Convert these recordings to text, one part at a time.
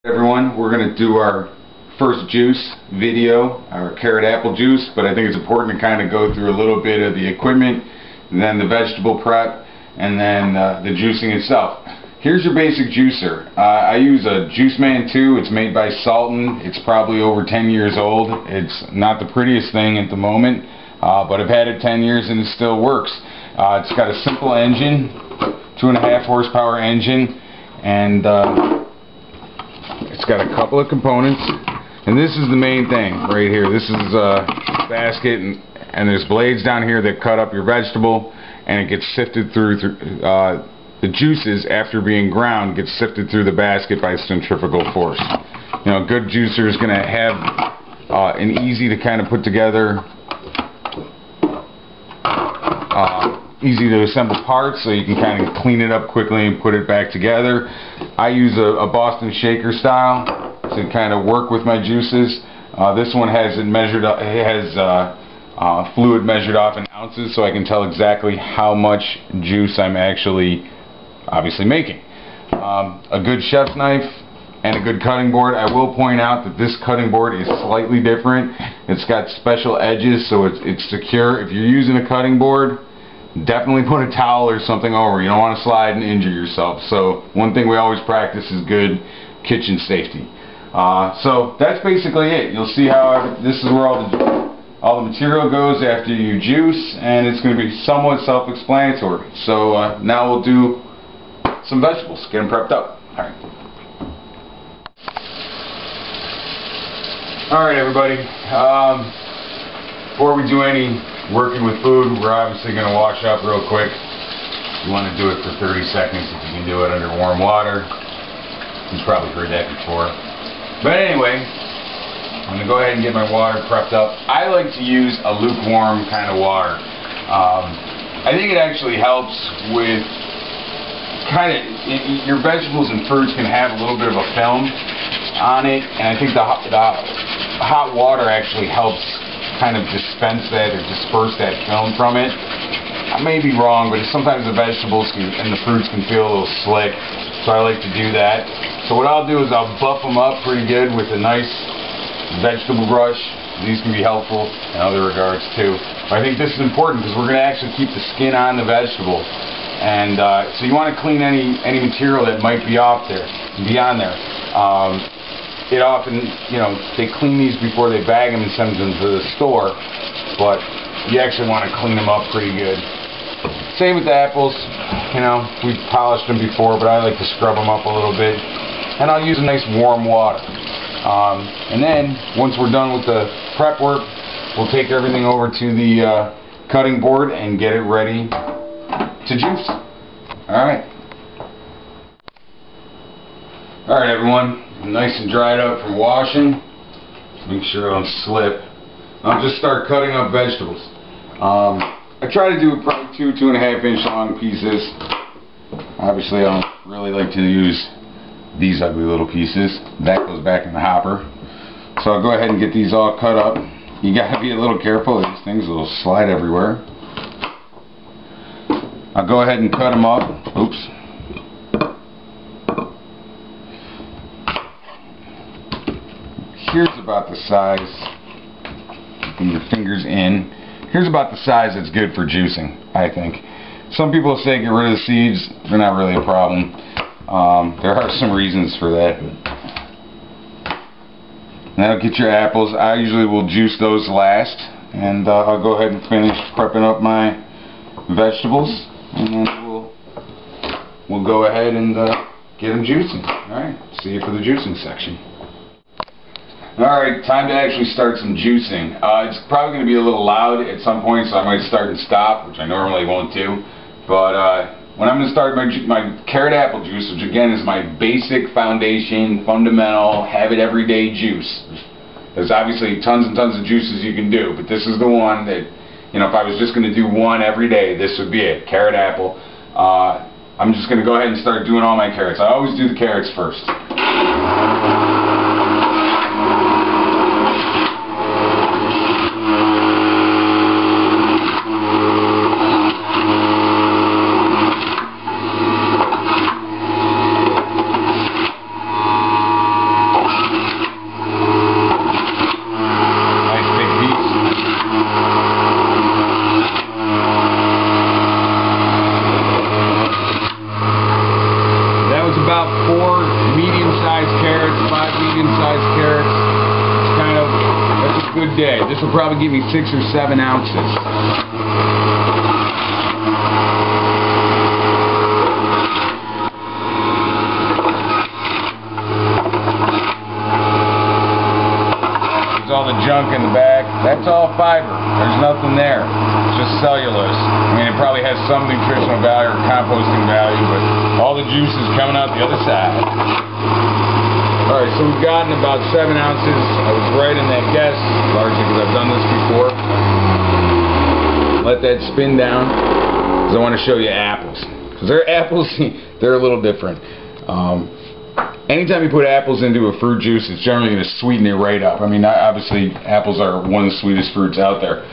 Everyone, we're going to do our first juice video, our carrot apple juice, but I think it's important to kind of go through a little bit of the equipment, and then the vegetable prep, and then the juicing itself. Here's your basic juicer. I use a Juiceman 2. It's made by Sultan. It's probably over 10 years old. It's not the prettiest thing at the moment, but I've had it 10 years and it still works. It's got a simple engine, 2.5 horsepower engine, and it's got a couple of components, and this is the main thing right here. This is a basket, and there's blades down here that cut up your vegetable, and it gets sifted through the juices after being ground gets sifted through the basket by centrifugal force. You know, a good juicer is going to have an easy to kind of put together, easy to assemble parts, so you can kind of clean it up quickly and put it back together. I use a Boston shaker style to kind of work with my juices. This one has it measured up, it has fluid measured off in ounces, so I can tell exactly how much juice I'm actually obviously making. A good chef's knife and a good cutting board. I will point out that this cutting board is slightly different. It's got special edges, so it's secure. If you're using a cutting board, definitely put a towel or something over. You don't want to slide and injure yourself. So one thing we always practice is good kitchen safety. So that's basically it. You'll see how this is where all the material goes after you juice, and it's going to be somewhat self-explanatory. So now we'll do some vegetables, get them prepped up. Alright everybody, before we do any working with food, we're obviously going to wash up real quick. You want to do it for 30 seconds if you can do it under warm water. You've probably heard that before. But anyway, I'm going to go ahead and get my water prepped up. I like to use a lukewarm kind of water. I think it actually helps with your vegetables and fruits can have a little bit of a film on it, and I think the hot water actually helps kind of dispense that or disperse that film from it. I may be wrong, but sometimes the vegetables and the fruits can feel a little slick, so I like to do that. So what I'll do is I'll buff them up pretty good with a nice vegetable brush. These can be helpful in other regards too. But I think this is important because we're going to actually keep the skin on the vegetable, and so you want to clean any material that might be off there, beyond there. It often, you know, they clean these before they bag them and send them to the store, but you actually want to clean them up pretty good. Same with the apples. You know, we've polished them before, but I like to scrub them up a little bit, and I'll use a nice warm water. And then once we're done with the prep work, we'll take everything over to the cutting board and get it ready to juice. Alright everyone, nice and dried up from washing. Make sure I don't slip. I'll just start cutting up vegetables. I try to do probably 2.5 inch long pieces. Obviously I don't really like to use these ugly little pieces. That goes back in the hopper. So I'll go ahead and get these all cut up. You gotta be a little careful, these things will slide everywhere. I'll go ahead and cut them up. Oops. Here's about the size, from your fingers in. Here's about the size that's good for juicing, I think. Some people say get rid of the seeds. They're not really a problem. There are some reasons for that. Now get your apples. I usually will juice those last, and I'll go ahead and finish prepping up my vegetables, and then we'll go ahead and get them juicing. Alright, see you for the juicing section. Alright, time to actually start some juicing. It's probably going to be a little loud at some point, so I might start and stop, which I normally won't do. But when I'm going to start my carrot apple juice, which again is my basic foundation, fundamental, have it everyday juice. There's obviously tons and tons of juices you can do, but this is the one that, you know, if I was just going to do one every day, this would be it, carrot apple. I'm just going to go ahead and start doing all my carrots. I always do the carrots first. medium-sized carrots. It's kind of, that's a good day. This will probably give me 6 or 7 ounces. All the junk in the back, that's all fiber. There's nothing there. It's just cellulose. I mean, it probably has some nutritional value or composting value, but all the juice is coming out the other side. Alright, so we've gotten about 7 ounces. I was right in that guess, largely because I've done this before. Let that spin down, because I want to show you apples. Because they're apples, they're a little different. Anytime you put apples into a fruit juice, it's generally going to sweeten it right up. I mean, obviously, apples are one of the sweetest fruits out there.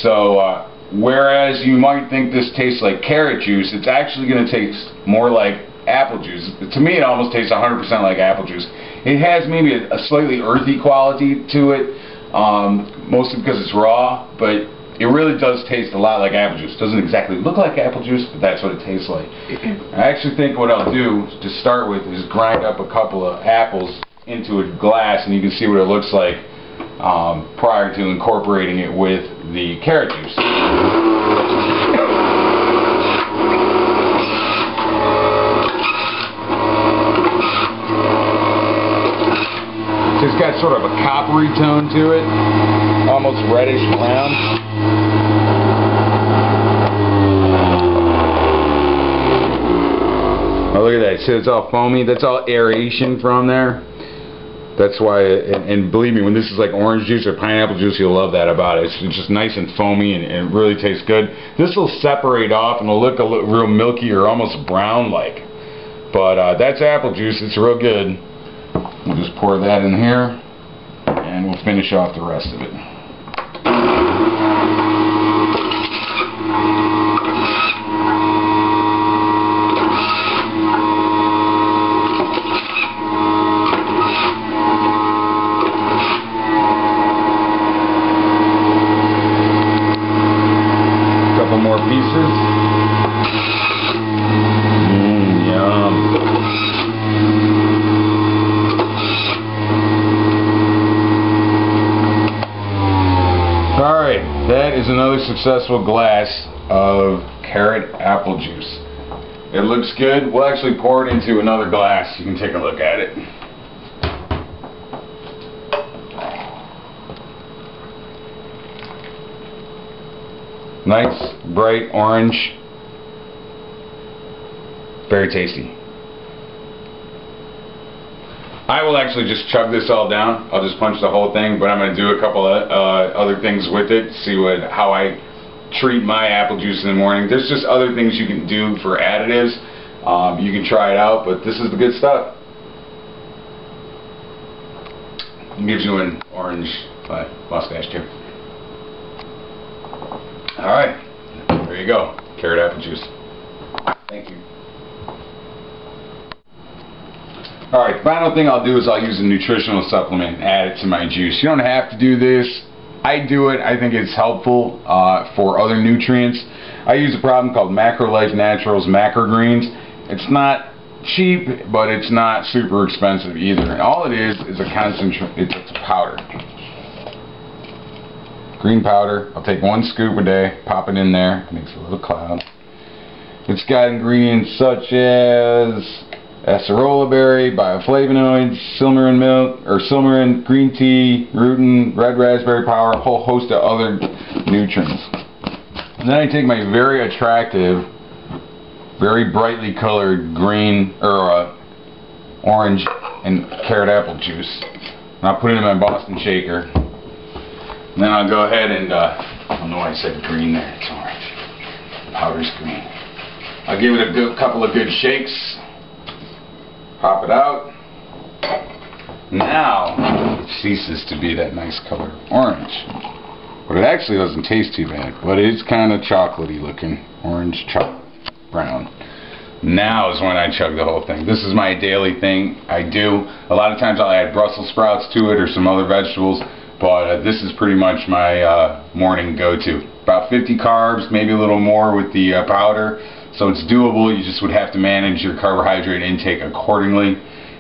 So, whereas you might think this tastes like carrot juice, it's actually going to taste more like apple juice. To me, it almost tastes 100% like apple juice. It has maybe a slightly earthy quality to it, mostly because it's raw, but it really does taste a lot like apple juice. It doesn't exactly look like apple juice, but that's what it tastes like. I actually think what I'll do to start with is grind up a couple of apples into a glass, and you can see what it looks like prior to incorporating it with the carrot juice. It's got sort of a coppery tone to it, almost reddish brown. Oh, look at that. See, it's all foamy. That's all aeration from there. That's why, and believe me, when this is like orange juice or pineapple juice, you'll love that about it. It's just nice and foamy, and it really tastes good. This will separate off, and it'll look a little real milky or almost brown-like. But that's apple juice. It's real good. We'll just pour that in here, and we'll finish off the rest of it. Couple more pieces. Yum. That is another successful glass of carrot apple juice. It looks good. We'll actually pour it into another glass. You can take a look at it. Nice, bright orange. Very tasty. I will actually just chug this all down. I'll just punch the whole thing, but I'm going to do a couple of other things with it. See how I treat my apple juice in the morning. There's just other things you can do for additives. You can try it out, but this is the good stuff. It gives you an orange mustache too. Alright, there you go. Carrot apple juice. Thank you. Alright, final thing I'll do is I'll use a nutritional supplement and add it to my juice. You don't have to do this. I do it. I think it's helpful for other nutrients. I use a product called MacroLife Naturals Macro Greens. It's not cheap, but it's not super expensive either. And all it is a concentrate. It's a powder. Green powder. I'll take 1 scoop a day, pop it in there. It makes a little cloud. It's got ingredients such as acerola berry, bioflavonoids, simmering milk, or simmering green tea, rutin, red raspberry power, a whole host of other nutrients. And then I take my very attractive, very brightly colored green or orange and carrot apple juice, and I'll put it in my Boston shaker. And then I'll go ahead and I don't know why I said green there. It's orange. The powder's green. I'll give it a couple of good shakes. Pop it out. Now it ceases to be that nice color orange. But it actually doesn't taste too bad. But it's kind of chocolatey looking. Orange, chocolate, brown. Now is when I chug the whole thing. This is my daily thing. I do. A lot of times I'll add Brussels sprouts to it or some other vegetables. But this is pretty much my morning go-to. About 50 carbs, maybe a little more with the powder. So it's doable. You just would have to manage your carbohydrate intake accordingly.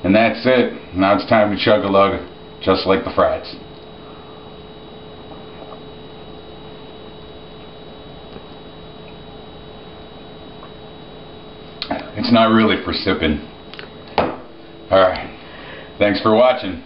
And that's it. Now it's time to chug a lug, just like the Frats. It's not really for sipping. Alright. Thanks for watching.